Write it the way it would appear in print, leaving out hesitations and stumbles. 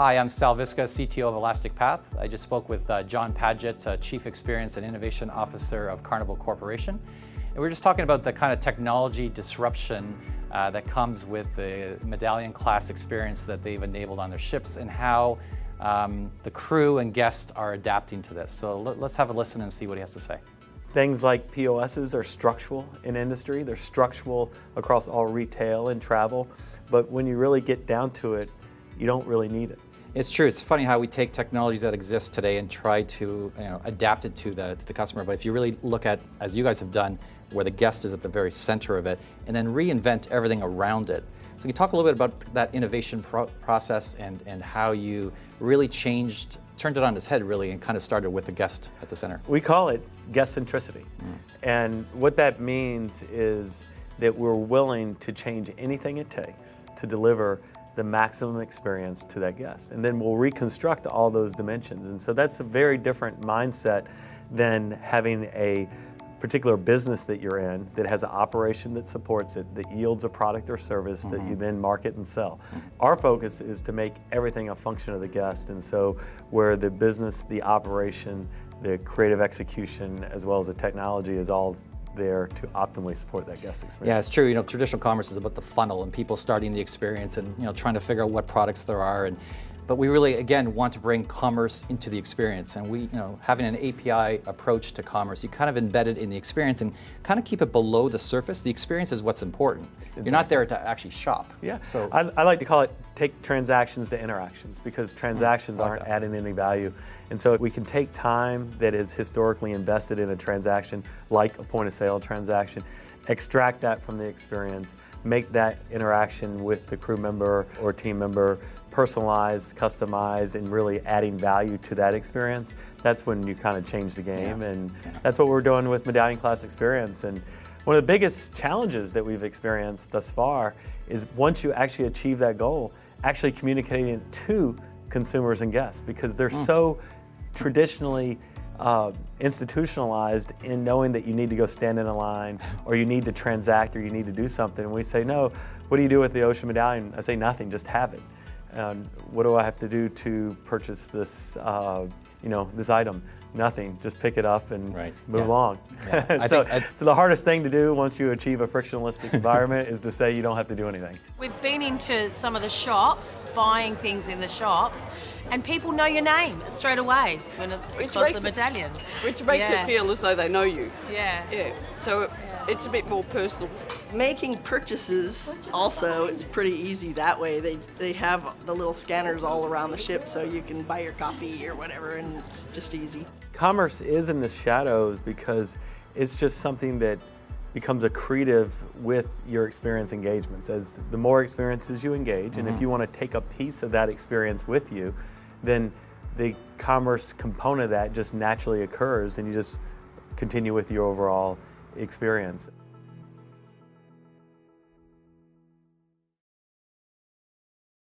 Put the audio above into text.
Hi, I'm Sal Visca, CTO of Elastic Path. I just spoke with John Padgett, Chief Experience and Innovation Officer of Carnival Corporation. And we're just talking about the kind of technology disruption that comes with the Medallion class experience that they've enabled on their ships and how the crew and guests are adapting to this. So let's have a listen and see what he has to say. Things like POSs are structural in industry. They're structural across all retail and travel. But when you really get down to it, you don't really need it. It's true. It's funny how we take technologies that exist today and try to adapt it to the customer. But if you really look at, as you guys have done, where the guest is at the very center of it, and then reinvent everything around it. So can you talk a little bit about that innovation process and how you really turned it on its head really, and kind of started with the guest at the center? We call it guest centricity. And what that means is that we're willing to change anything it takes to deliver the maximum experience to that guest. And then we'll reconstruct all those dimensions. And so that's a very different mindset than having a particular business that you're in that has an operation that supports it, that yields a product or service that you then market and sell. Our focus is to make everything a function of the guest. And so where the business, the operation, the creative execution, as well as the technology is all there to optimally support that guest experience. Yeah, it's true. Traditional commerce is about the funnel and people starting the experience and trying to figure out what products there are. But we really, again, want to bring commerce into the experience. And we, having an API approach to commerce, you kind of embed it in the experience and kind of keep it below the surface. The experience is what's important. Exactly. You're not there to actually shop. Yeah. So I like to call it take transactions to interactions, because transactions aren't adding any value. And so we can take time that is historically invested in a transaction, like a point of sale transaction, extract that from the experience, make that interaction with the crew member or team member personalized, customized, and really adding value to that experience. That's when you kind of change the game. And that's what we're doing with Medallion Class Experience. And one of the biggest challenges that we've experienced thus far is once you actually achieve that goal, actually communicating it to consumers and guests, because they're so traditionally institutionalized in knowing that you need to go stand in a line, or you need to transact, or you need to do something. And we say, no, what do you do with the Ocean Medallion? I say, nothing, just have it. What do I have to do to purchase this, this item? Nothing, just pick it up and move along. Yeah. So the hardest thing to do once you achieve a frictionless environment is to say you don't have to do anything. We've been into some of the shops, buying things in the shops, and people know your name straight away when it's because of the medallion. Which makes it feel as though they know you. Yeah. Yeah. So it's a bit more personal. Making purchases also, it's pretty easy that way. They have the little scanners all around the ship, so you can buy your coffee or whatever, and it's just easy. Commerce is in the shadows because it's just something that becomes accretive with your experience engagements. As the more experiences you engage, and if you want to take a piece of that experience with you, then the commerce component of that just naturally occurs, and you just continue with your overall experience.